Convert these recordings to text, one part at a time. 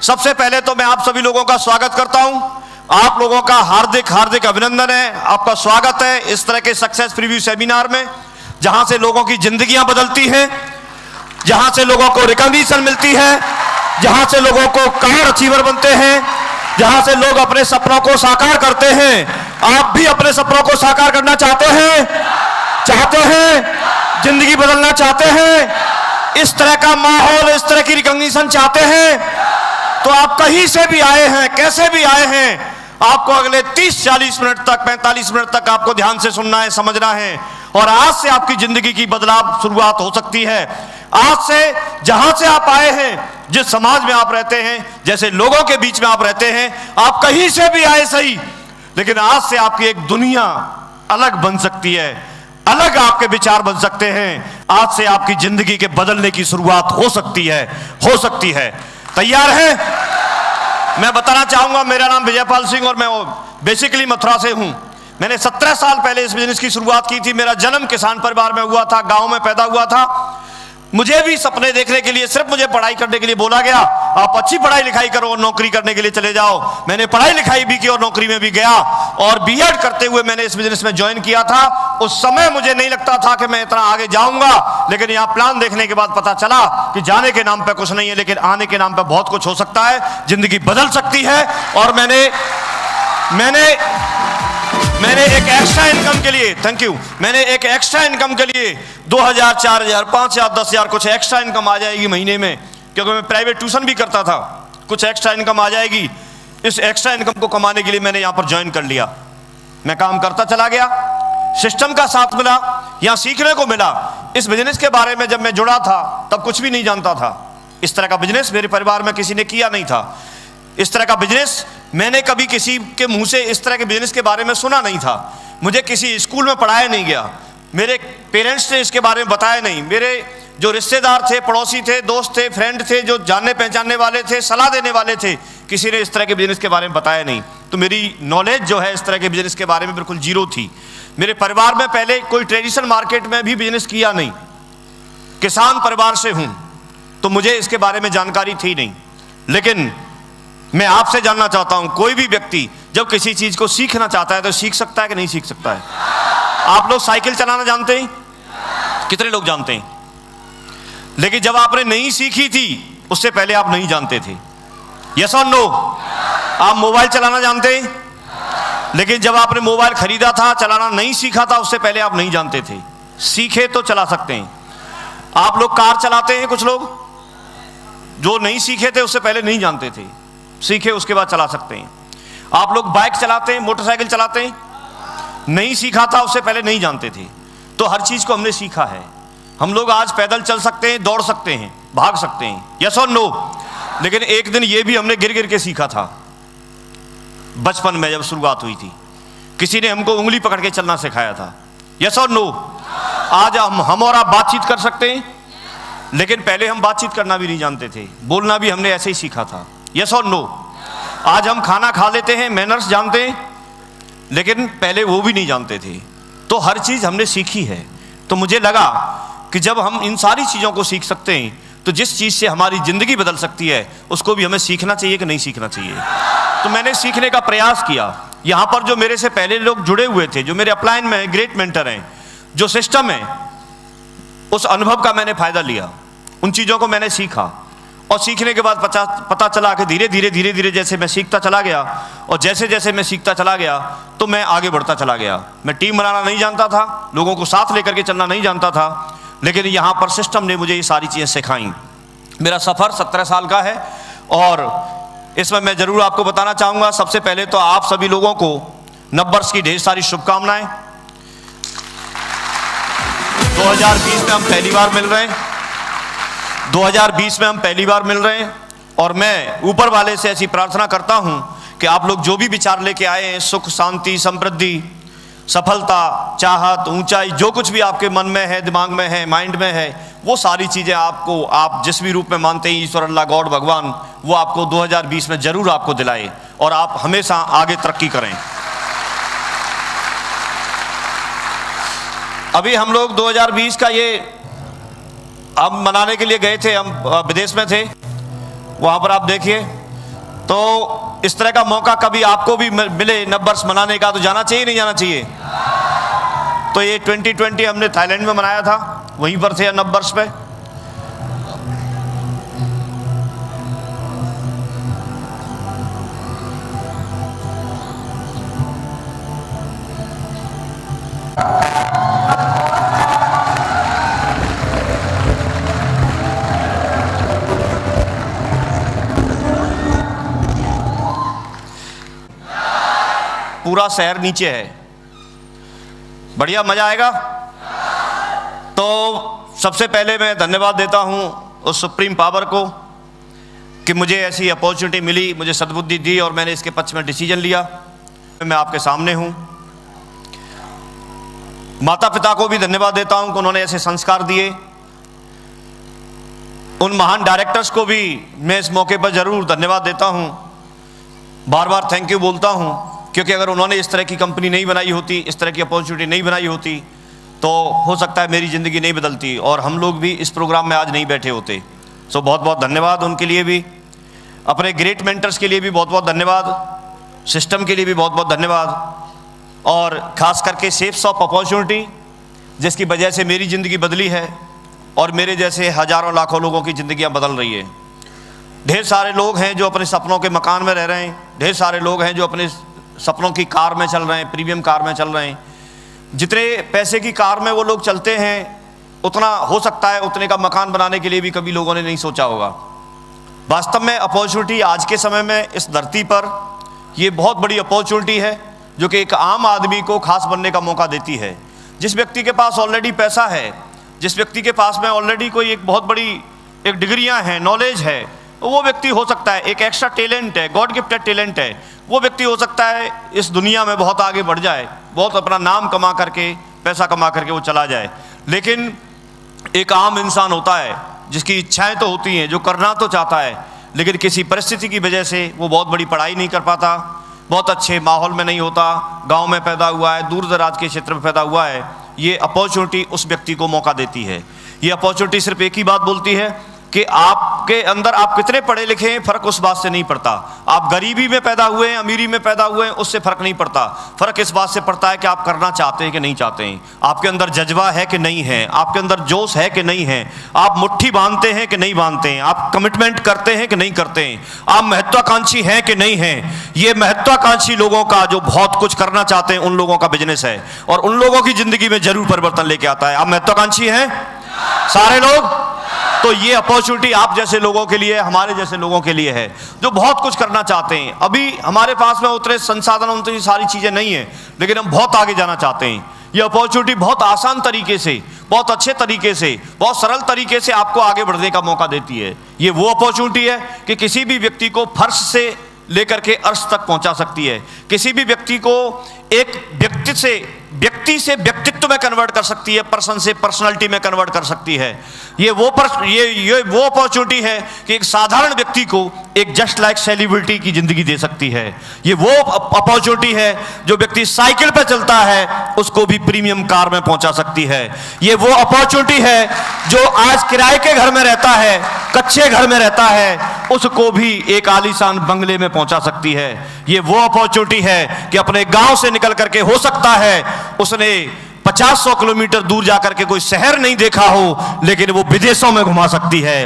सबसे पहले तो मैं आप सभी लोगों का स्वागत करता हूं। आप लोगों का हार्दिक हार्दिक अभिनंदन है, आपका स्वागत है इस तरह के सक्सेस प्रीव्यू सेमिनार में, जहां से लोगों की जिंदगियां बदलती हैं, जहां से लोगों को रिकॉग्निशन मिलती है, जहां से लोगों को कार अचीवर बनते हैं, जहां से लोग अपने सपनों को साकार करते हैं। आप भी अपने सपनों को साकार करना चाहते हैं, जिंदगी बदलना चाहते हैं, इस तरह का माहौल, इस तरह की रिकॉग्निशन चाहते हैं, तो आप कहीं से भी आए हैं, कैसे भी आए हैं, आपको अगले 30-40 मिनट तक, 45 मिनट तक आपको ध्यान से सुनना है, समझना है। और आज से आपकी जिंदगी की बदलाव शुरुआत हो सकती है। आज से जहां से आप आए हैं, जिस समाज में आप रहते हैं, जैसे लोगों के बीच में आप रहते हैं, आप कहीं से भी आए सही, लेकिन आज से आपकी एक दुनिया अलग बन सकती है, अलग आपके विचार बन सकते हैं। आज से आपकी जिंदगी के बदलने की शुरुआत हो सकती है। तैयार है? मैं बताना चाहूंगा, मेरा नाम विजयपाल सिंह और मैं बेसिकली मथुरा से हूं। मैंने 17 साल पहले इस बिजनेस की शुरुआत की थी। मेरा जन्म किसान परिवार में हुआ था, गांव में पैदा हुआ था। मुझे भी सपने देखने के लिए सिर्फ मुझे पढ़ाई करने के लिए बोला गया, आप अच्छी पढ़ाई लिखाई करो और नौकरी करने के लिए चले जाओ। मैंने पढ़ाई लिखाई भी की और नौकरी में भी गया, और बीएड करते हुए मैंने इस बिजनेस में ज्वाइन किया था। उस समय मुझे नहीं लगता था कि मैं इतना आगे जाऊंगा, लेकिन यहाँ प्लान देखने के बाद पता चला कि जाने के नाम पे कुछ नहीं है, लेकिन आने के नाम पे बहुत कुछ हो सकता है, जिंदगी बदल सकती है। और मैंने एक एक्स्ट्रा इनकम के लिए, थैंक यू, मैंने एक एक्स्ट्रा इनकम के लिए 2000, 4000, 5000, 10,000 कुछ एक्स्ट्रा इनकम आ जाएगी महीने में, क्योंकि मैं प्राइवेट ट्यूशन भी करता था, कुछ एक्स्ट्रा इनकम आ जाएगी। इस एक्स्ट्रा इनकम को कमाने के लिए मैंने यहाँ पर ज्वाइन कर लिया। मैं काम करता चला गया, सिस्टम का साथ मिला, यहाँ सीखने को मिला। इस बिजनेस के बारे में जब मैं जुड़ा था तब कुछ भी नहीं जानता था। इस तरह का बिजनेस मेरे परिवार में किसी ने किया नहीं था। इस तरह का बिजनेस मैंने कभी किसी के मुंह से इस तरह के बिजनेस के बारे में सुना नहीं था। मुझे किसी स्कूल में पढ़ाया नहीं गया, मेरे पेरेंट्स ने इसके बारे में बताया नहीं। मेरे जो रिश्तेदार थे, पड़ोसी थे, दोस्त थे, फ्रेंड थे, जो जानने पहचानने वाले थे, सलाह देने वाले थे, किसी ने इस तरह के बिजनेस के बारे में बताया नहीं। तो मेरी नॉलेज जो है इस तरह के बिजनेस के बारे में बिल्कुल जीरो थी। मेरे परिवार में पहले कोई ट्रेडिशनल मार्केट में भी बिजनेस किया नहीं, किसान परिवार से हूं, तो मुझे इसके बारे में जानकारी थी नहीं। लेकिन मैं आपसे जानना चाहता हूं, कोई भी व्यक्ति जब किसी चीज को सीखना चाहता है तो सीख सकता है कि नहीं सीख सकता है? आप लोग साइकिल चलाना जानते हैं? कितने लोग जानते हैं? लेकिन जब आपने नहीं सीखी थी उससे पहले आप नहीं जानते थे, यस और नो? आप मोबाइल चलाना जानते हैं? लेकिन जब आपने मोबाइल खरीदा था, चलाना नहीं सीखा था, उससे पहले आप नहीं जानते थे। सीखे तो चला सकते हैं। आप लोग कार चलाते हैं, कुछ लोग जो नहीं सीखे थे उससे पहले नहीं जानते थे, सीखे उसके बाद चला सकते हैं। आप लोग बाइक चलाते हैं, मोटरसाइकिल चलाते हैं, नहीं सीखा था उससे पहले नहीं जानते थे। तो हर चीज को हमने सीखा है। हम लोग आज पैदल चल सकते हैं, दौड़ सकते हैं, भाग सकते हैं, यस और नो? लेकिन एक दिन ये भी हमने गिर गिर के सीखा था। बचपन में जब शुरुआत हुई थी, किसी ने हमको उंगली पकड़ के चलना सिखाया था, यस और नो? आज हम और आप बातचीत कर सकते हैं, लेकिन पहले हम बातचीत करना भी नहीं जानते थे, बोलना भी हमने ऐसे ही सीखा था, यस और नो? आज हम खाना खा लेते हैं, मैनर्स जानते हैं, लेकिन पहले वो भी नहीं जानते थे। तो हर चीज हमने सीखी है। तो मुझे लगा कि जब हम इन सारी चीजों को सीख सकते हैं, तो जिस चीज से हमारी जिंदगी बदल सकती है उसको भी हमें सीखना चाहिए कि नहीं सीखना चाहिए। तो मैंने सीखने का प्रयास किया। यहाँ पर जो मेरे से पहले लोग जुड़े हुए थे, जो मेरे अपलाइन में है, ग्रेट मेंटर हैं, जो सिस्टम है, उस अनुभव का मैंने फायदा लिया, उन चीजों को मैंने सीखा। और सीखने के बाद पता चला कि धीरे धीरे जैसे मैं सीखता चला गया, और जैसे जैसे मैं सीखता चला गया तो मैं आगे बढ़ता चला गया। मैं टीम बनाना नहीं जानता था, लोगों को साथ लेकर के चलना नहीं जानता था, लेकिन यहाँ पर सिस्टम ने मुझे ये सारी चीज़ें सिखाई। मेरा सफ़र 17 साल का है, और इसमें मैं ज़रूर आपको बताना चाहूँगा, सबसे पहले तो आप सभी लोगों को नववर्ष की ढेर सारी शुभकामनाएं। 2020 में हम पहली बार मिल रहे हैं, 2020 में हम पहली बार मिल रहे हैं, और मैं ऊपर वाले से ऐसी प्रार्थना करता हूं कि आप लोग जो भी विचार लेके आए हैं, सुख, शांति, समृद्धि, सफलता, चाहत, ऊंचाई, जो कुछ भी आपके मन में है, दिमाग में है, माइंड में है, वो सारी चीज़ें आपको, आप जिस भी रूप में मानते हैं, ईश्वर, अल्लाह, गॉड, भगवान, वो आपको 2020 में जरूर आपको दिलाए, और आप हमेशा आगे तरक्की करें। अभी हम लोग 2020 का ये हम मनाने के लिए गए थे, हम विदेश में थे। वहाँ पर आप देखिए तो इस तरह का मौका कभी आपको भी मिले नववर्ष मनाने का तो जाना चाहिए नहीं जाना चाहिए? तो ये 2020 हमने थाईलैंड में मनाया था, वहीं पर थे नववर्ष पे। पूरा शहर नीचे है, बढ़िया मजा आएगा। तो सबसे पहले मैं धन्यवाद देता हूं उस सुप्रीम पावर को कि मुझे ऐसी अपॉर्चुनिटी मिली, मुझे सद्बुद्धि दी और मैंने इसके पक्ष में डिसीजन लिया। मैं आपके सामने हूं। माता पिता को भी धन्यवाद देता हूं कि उन्होंने ऐसे संस्कार दिए। उन महान डायरेक्टर्स को भी मैं इस मौके पर जरूर धन्यवाद देता हूं, बार बार थैंक यू बोलता हूं, क्योंकि अगर उन्होंने इस तरह की कंपनी नहीं बनाई होती, इस तरह की अपॉर्चुनिटी नहीं बनाई होती, तो हो सकता है मेरी ज़िंदगी नहीं बदलती और हम लोग भी इस प्रोग्राम में आज नहीं बैठे होते। सो बहुत बहुत धन्यवाद उनके लिए भी, अपने ग्रेट मेंटर्स के लिए भी बहुत बहुत धन्यवाद, सिस्टम के लिए भी बहुत बहुत धन्यवाद और ख़ास करके सेफ्स ऑफ अपॉर्चुनिटी जिसकी वजह से मेरी ज़िंदगी बदली है और मेरे जैसे हज़ारों लाखों लोगों की ज़िंदगियाँ बदल रही है। ढेर सारे लोग हैं जो अपने सपनों के मकान में रह रहे हैं, ढेर सारे लोग हैं जो अपने सपनों की कार में चल रहे हैं, प्रीमियम कार में चल रहे हैं। जितने पैसे की कार में वो लोग चलते हैं, उतना हो सकता है उतने का मकान बनाने के लिए भी कभी लोगों ने नहीं सोचा होगा। वास्तव में अपॉर्चुनिटी आज के समय में इस धरती पर ये बहुत बड़ी अपॉर्चुनिटी है जो कि एक आम आदमी को खास बनने का मौका देती है। जिस व्यक्ति के पास ऑलरेडी पैसा है, जिस व्यक्ति के पास में ऑलरेडी कोई एक बहुत बड़ी एक डिग्रियां हैं, नॉलेज है, वो व्यक्ति हो सकता है, एक एक्स्ट्रा टैलेंट है, गॉड गिफ्टेड टैलेंट है, वो व्यक्ति हो सकता है इस दुनिया में बहुत आगे बढ़ जाए, बहुत अपना नाम कमा करके, पैसा कमा करके वो चला जाए। लेकिन एक आम इंसान होता है जिसकी इच्छाएं तो होती हैं, जो करना तो चाहता है, लेकिन किसी परिस्थिति की वजह से वो बहुत बड़ी पढ़ाई नहीं कर पाता, बहुत अच्छे माहौल में नहीं होता, गांव में पैदा हुआ है, दूर दराज के क्षेत्र में पैदा हुआ है। ये अपॉर्चुनिटी उस व्यक्ति को मौका देती है। ये अपॉर्चुनिटी सिर्फ एक ही बात बोलती है कि आपके अंदर आप कितने पढ़े लिखे हैं, फर्क उस बात से नहीं पड़ता। आप गरीबी में पैदा हुए हैं, अमीरी में पैदा हुए हैं, उससे फर्क नहीं पड़ता। फर्क इस बात से पड़ता है कि आप करना चाहते हैं कि नहीं चाहते हैं, आपके अंदर जज्बा है कि नहीं है, आपके अंदर जोश है कि नहीं है, आप मुट्ठी बांधते हैं कि नहीं बांधते हैं, आप कमिटमेंट करते हैं कि नहीं करते हैं, आप महत्वाकांक्षी हैं कि नहीं हैं। ये महत्वाकांक्षी लोगों का, जो बहुत कुछ करना चाहते हैं, उन लोगों का बिजनेस है और उन लोगों की जिंदगी में जरूर परिवर्तन लेके आता है। आप महत्वाकांक्षी हैं सारे लोग? तो ये अपॉर्चुनिटी आप जैसे लोगों के लिए, हमारे जैसे लोगों के लिए है जो बहुत कुछ करना चाहते हैं। अभी हमारे पास में उतने संसाधन, उतनी सारी चीजें नहीं है, लेकिन हम बहुत आगे जाना चाहते हैं। ये अपॉर्चुनिटी बहुत आसान तरीके से, बहुत अच्छे तरीके से, बहुत सरल तरीके से आपको आगे बढ़ने का मौका देती है। ये वो अपॉर्चुनिटी है कि किसी भी व्यक्ति को फर्श से लेकर के अर्श तक पहुंचा सकती है, किसी भी व्यक्ति को एक व्यक्ति से व्यक्तित्व में कन्वर्ट कर सकती है, पर्सन से पर्सनालिटी में कन्वर्ट कर सकती है। ये वो अपॉर्चुनिटी है कि एक साधारण व्यक्ति को एक जस्ट लाइक सेलिब्रिटी की जिंदगी दे सकती है। ये वो अपॉर्चुनिटी है जो व्यक्ति साइकिल पर चलता है उसको भी प्रीमियम कार में पहुंचा सकती है। ये वो अपॉर्चुनिटी है जो आज किराए के घर में रहता है, कच्चे घर में रहता है, उसको भी एक आलीशान बंगले में पहुंचा सकती है। ये वो अपॉर्चुनिटी है कि अपने गांव से निकल करके, हो सकता है उसने 50-100 किलोमीटर दूर जाकर के कोई शहर नहीं देखा हो, लेकिन वो विदेशों में घुमा सकती है।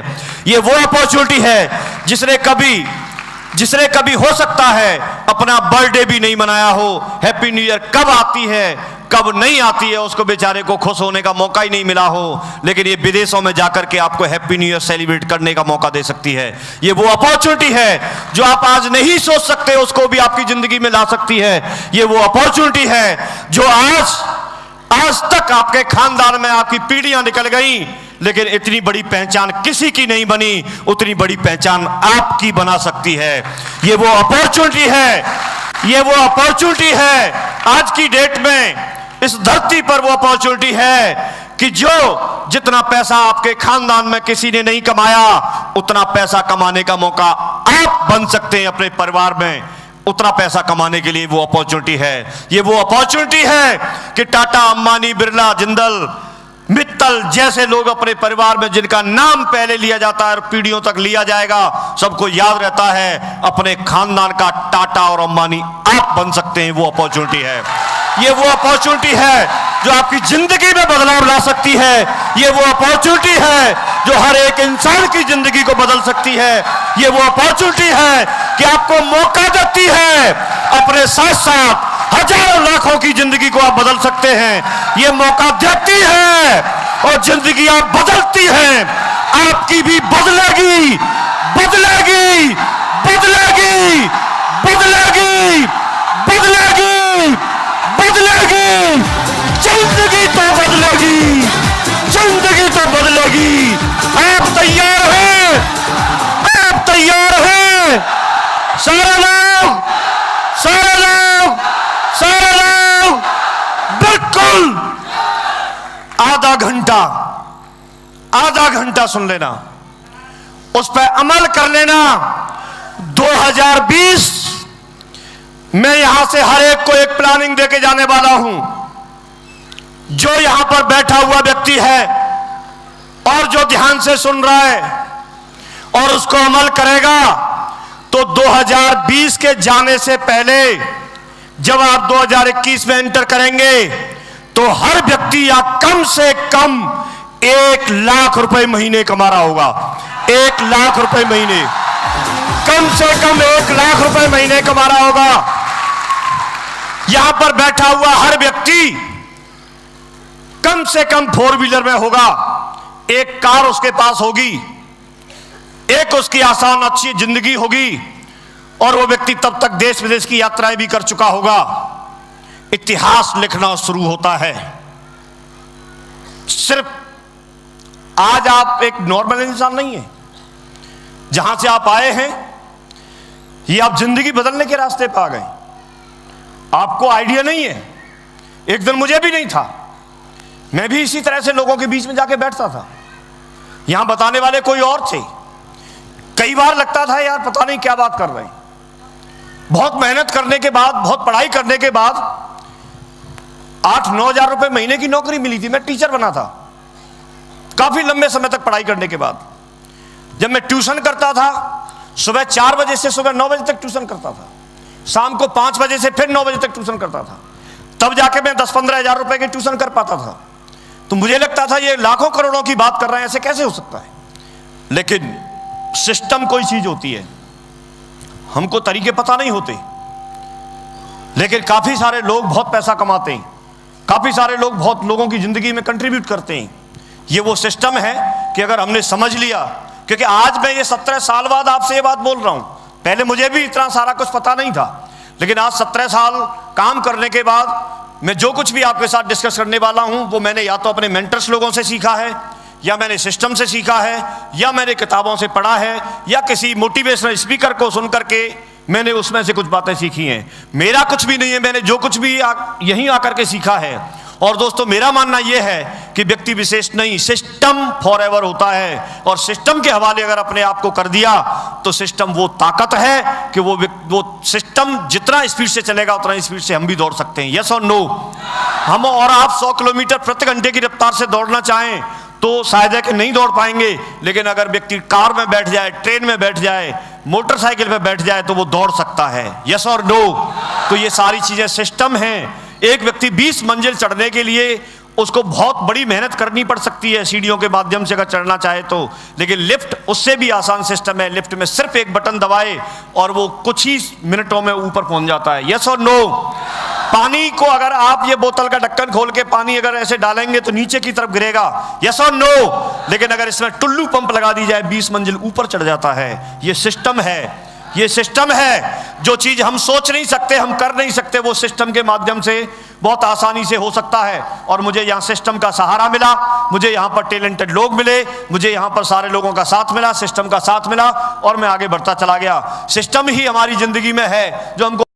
ये वो अपॉर्चुनिटी है जिसने कभी हो सकता है अपना बर्थडे भी नहीं मनाया हो, हैप्पी न्यू ईयर कब आती है कब नहीं आती है उसको बेचारे को खुश होने का मौका ही नहीं मिला हो, लेकिन ये विदेशों में जाकर के आपको हैप्पी न्यू ईयर सेलिब्रेट करने का मौका दे सकती है। ये वो अपॉर्चुनिटी है जो आप आज नहीं सोच सकते, उसको भी आपकी जिंदगी में ला सकती है। ये वो अपॉर्चुनिटी है जो आज तक आपके खानदान में आपकी पीढ़ियां निकल गई, लेकिन इतनी बड़ी पहचान किसी की नहीं बनी, उतनी बड़ी पहचान आपकी बना सकती है। ये वो अपॉर्चुनिटी है, ये वो अपॉर्चुनिटी है आज की डेट में इस धरती पर। वो अपॉर्चुनिटी है कि जो जितना पैसा आपके खानदान में किसी ने नहीं कमाया, उतना पैसा कमाने का मौका आप बन सकते हैं अपने परिवार में। उतना पैसा कमाने के लिए वो अपॉर्चुनिटी है। ये वो अपॉर्चुनिटी है कि टाटा, अंबानी, बिरला, जिंदल, मित्तल जैसे लोग अपने परिवार में जिनका नाम पहले लिया जाता है और पीढ़ियों तक लिया जाएगा, सबको याद रहता है, अपने खानदान का टाटा और अंबानी आप बन सकते हैं। वो अपॉर्चुनिटी है, ये वो अपॉर्चुनिटी है जो आपकी जिंदगी में बदलाव ला सकती है। ये वो अपॉर्चुनिटी है जो हर एक इंसान की जिंदगी को बदल सकती है। ये वो अपॉर्चुनिटी है कि आपको मौका देती है, अपने साथ साथ हजारों लाखों की जिंदगी को आप बदल सकते हैं। ये मौका देती है और जिंदगी आप बदलती हैं, आपकी भी बदलेगी, बदलेगी, बदलेगी, बदलेगी, बदलेगी, बदलेगी। जिंदगी तो बदलेगी, जिंदगी तो बदलेगी। आप तैयार हैं? आप तैयार हैं? सारे लोग, सारे लोग, सारे लोग बिल्कुल आधा घंटा सुन लेना, उस पर अमल कर लेना। 2020 मैं यहां से हर एक को एक प्लानिंग देके जाने वाला हूं। जो यहां पर बैठा हुआ व्यक्ति है और जो ध्यान से सुन रहा है और उसको अमल करेगा, तो 2020 के जाने से पहले जब आप 2021 में एंटर करेंगे तो हर व्यक्ति या कम से कम 1 लाख रुपए महीने कमा रहा होगा। 1 लाख रुपए महीने, कम से कम 1 लाख रुपए महीने कमा रहा होगा। यहां पर बैठा हुआ हर व्यक्ति कम से कम 4 व्हीलर में होगा, एक कार उसके पास होगी, एक उसकी आसान अच्छी जिंदगी होगी, और वो व्यक्ति तब तक देश विदेश की यात्राएं भी कर चुका होगा। इतिहास लिखना शुरू होता है। सिर्फ आज आप एक नॉर्मल इंसान नहीं है, जहां से आप आए हैं ये आप जिंदगी बदलने के रास्ते पर आ गए। आपको आइडिया नहीं है, एक दिन मुझे भी नहीं था, मैं भी इसी तरह से लोगों के बीच में जाके बैठता था। यहां बताने वाले कोई और थे। कई बार लगता था यार पता नहीं क्या बात कर रहे हैं। बहुत मेहनत करने के बाद, बहुत पढ़ाई करने के बाद 8-9 हजार रुपए महीने की नौकरी मिली थी। मैं टीचर बना था काफी लंबे समय तक पढ़ाई करने के बाद। जब मैं ट्यूशन करता था, सुबह 4 बजे से सुबह 9 बजे तक ट्यूशन करता था, शाम को 5 बजे से फिर 9 बजे तक ट्यूशन करता था, तब जाके मैं 10-15 हजार रुपए के ट्यूशन कर पाता था। तो मुझे लगता था ये लाखों करोड़ों की बात कर रहे हैं, ऐसे कैसे हो सकता है। लेकिन सिस्टम कोई चीज होती है, हमको तरीके पता नहीं होते, लेकिन काफी सारे लोग बहुत पैसा कमाते हैं, काफी सारे लोग बहुत लोगों की जिंदगी में कंट्रीब्यूट करते हैं। ये वो सिस्टम है कि अगर हमने समझ लिया, क्योंकि आज मैं ये 17 साल बाद आपसे ये बात बोल रहा हूं, पहले मुझे भी इतना सारा कुछ पता नहीं था, लेकिन आज 17 साल काम करने के बाद मैं जो कुछ भी आपके साथ डिस्कस करने वाला हूं वो मैंने या तो अपने मेंटर्स लोगों से सीखा है, या मैंने सिस्टम से सीखा है, या मैंने किताबों से पढ़ा है, या किसी मोटिवेशनल स्पीकर को सुन करके मैंने उसमें से कुछ बातें सीखी हैं। मेरा कुछ भी नहीं है, मैंने जो कुछ भी यहीं आकर के सीखा है। और दोस्तों मेरा मानना यह है कि व्यक्ति विशेष नहीं, सिस्टम फॉरएवर होता है, और सिस्टम के हवाले अगर अपने आप को कर दिया तो सिस्टम वो ताकत है कि वो सिस्टम जितना स्पीड से चलेगा उतना स्पीड से हम भी दौड़ सकते हैं। यस और नो? हम और आप 100 किलोमीटर प्रति घंटे की रफ्तार से दौड़ना चाहें तो शायद है कि नहीं दौड़ पाएंगे, लेकिन अगर व्यक्ति कार में बैठ जाए, ट्रेन में बैठ जाए, मोटरसाइकिल पे बैठ जाए तो वो दौड़ सकता है। यस और नो? तो ये सारी चीजें सिस्टम हैं। एक व्यक्ति 20 मंजिल चढ़ने के लिए उसको बहुत बड़ी मेहनत करनी पड़ सकती है सीढ़ियों के माध्यम से अगर चढ़ना चाहे तो, लेकिन लिफ्ट उससे भी आसान सिस्टम है। लिफ्ट में सिर्फ एक बटन दबाए और वो कुछ ही मिनटों में ऊपर पहुंच जाता है। यस और नो? पानी को अगर आप ये बोतल का ढक्कन खोल के पानी अगर ऐसे डालेंगे तो नीचे की तरफ गिरेगा। यस और नो? लेकिन अगर इसमें टुल्लू पंप लगा दी जाए 20 मंजिल ऊपर चढ़ जाता है। ये सिस्टम है, ये सिस्टम है। जो चीज हम सोच नहीं सकते, हम कर नहीं सकते, वो सिस्टम के माध्यम से बहुत आसानी से हो सकता है। और मुझे यहाँ सिस्टम का सहारा मिला, मुझे यहाँ पर टैलेंटेड लोग मिले, मुझे यहाँ पर सारे लोगों का साथ मिला, सिस्टम का साथ मिला, और मैं आगे बढ़ता चला गया। सिस्टम ही हमारी जिंदगी में है जो हमको